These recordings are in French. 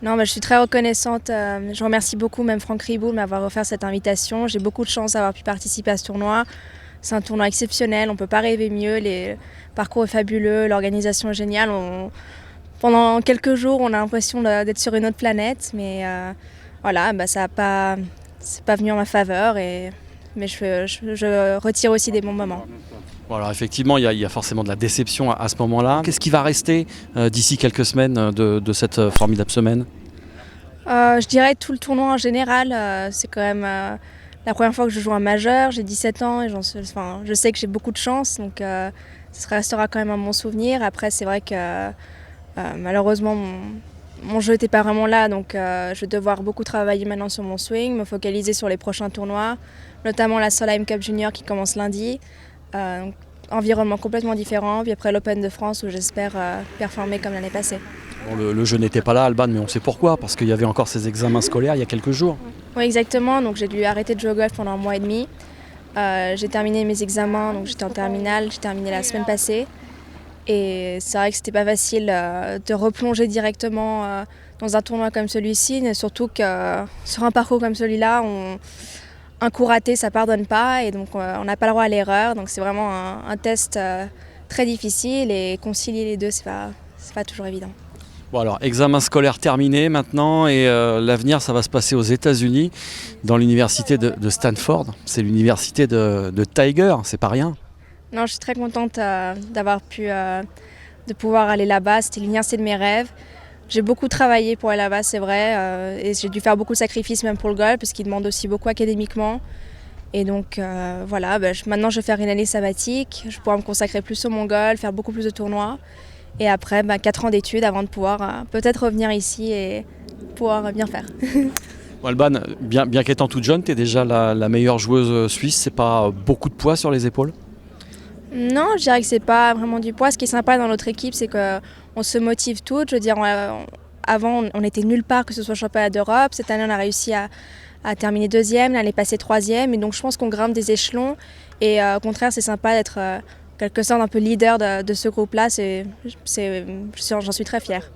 Non, je suis très reconnaissante. Je remercie beaucoup même Franck Ribot de m'avoir offert cette invitation. J'ai beaucoup de chance d'avoir pu participer à ce tournoi. C'est un tournoi exceptionnel, on ne peut pas rêver mieux. Le parcours est fabuleux, l'organisation est géniale. Pendant quelques jours, on a l'impression d'être sur une autre planète, mais voilà, ça n'a pas, c'est pas venu en ma faveur. Mais je retire aussi des bons moments. Bon, alors effectivement, il y a forcément de la déception à ce moment-là. Qu'est-ce qui va rester d'ici quelques semaines de cette formidable semaine? Je dirais tout le tournoi en général. C'est quand même la première fois que je joue un majeur. J'ai 17 ans et je sais que j'ai beaucoup de chance, donc ça restera quand même un bon souvenir. Après, c'est vrai que malheureusement, mon jeu n'était pas vraiment là, donc je vais devoir beaucoup travailler maintenant sur mon swing, me focaliser sur les prochains tournois, notamment la Solheim Cup Junior qui commence lundi. Donc, environnement complètement différent, puis après l'Open de France où j'espère performer comme l'année passée. Bon, le jeu n'était pas là, Alban, mais on sait pourquoi, parce qu'il y avait encore ces examens scolaires il y a quelques jours. Oui, exactement, donc j'ai dû arrêter de jouer au golf pendant un mois et demi. J'ai terminé mes examens, donc j'étais en terminale, j'ai terminé la semaine passée. Et c'est vrai que c'était pas facile de replonger directement dans un tournoi comme celui-ci, mais surtout que sur un parcours comme celui-là, un coup raté, ça pardonne pas, et donc on n'a pas le droit à l'erreur. Donc c'est vraiment un test très difficile, et concilier les deux, c'est pas toujours évident. Bon alors, examen scolaire terminé maintenant, et l'avenir, ça va se passer aux États-Unis, dans l'université de Stanford. C'est l'université de Tiger, c'est pas rien. Non, je suis très contente d'avoir pu de pouvoir aller là-bas. C'était l'université de mes rêves. J'ai beaucoup travaillé pour aller là-bas, c'est vrai, et j'ai dû faire beaucoup de sacrifices même pour le golf, parce qu'il demande aussi beaucoup académiquement. Et donc voilà, maintenant je vais faire une année sabbatique, je pourrai me consacrer plus sur mon golf, faire beaucoup plus de tournois. Et après, 4 ans d'études avant de pouvoir peut-être revenir ici et pouvoir bien faire. Bon, Alban, bien qu'étant toute jeune, tu es déjà la meilleure joueuse suisse, c'est pas beaucoup de poids sur les épaules? Non, je dirais que c'est pas vraiment du poids. Ce qui est sympa dans notre équipe, c'est qu'on se motive toutes. Je veux dire, avant, on était nulle part, que ce soit championnat d'Europe. Cette année, on a réussi à terminer deuxième, l'année passée troisième. Et donc, je pense qu'on grimpe des échelons. Et au contraire, c'est sympa d'être quelque sorte un peu leader de ce groupe-là. J'en suis très fière.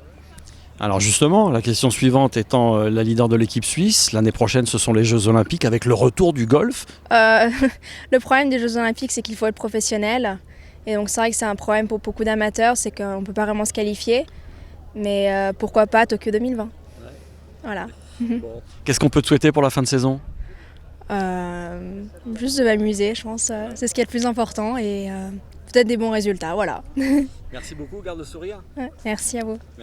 Alors justement, la question suivante étant la leader de l'équipe suisse, l'année prochaine ce sont les Jeux Olympiques avec le retour du golf. Le problème des Jeux Olympiques, c'est qu'il faut être professionnel. Et donc c'est vrai que c'est un problème pour beaucoup d'amateurs, c'est qu'on ne peut pas vraiment se qualifier. Mais pourquoi pas Tokyo 2020. Voilà. Qu'est-ce qu'on peut te souhaiter pour la fin de saison? Juste de m'amuser, je pense. C'est ce qui est le plus important. Et peut-être des bons résultats, voilà. Merci beaucoup, garde le sourire. Merci à vous. Merci.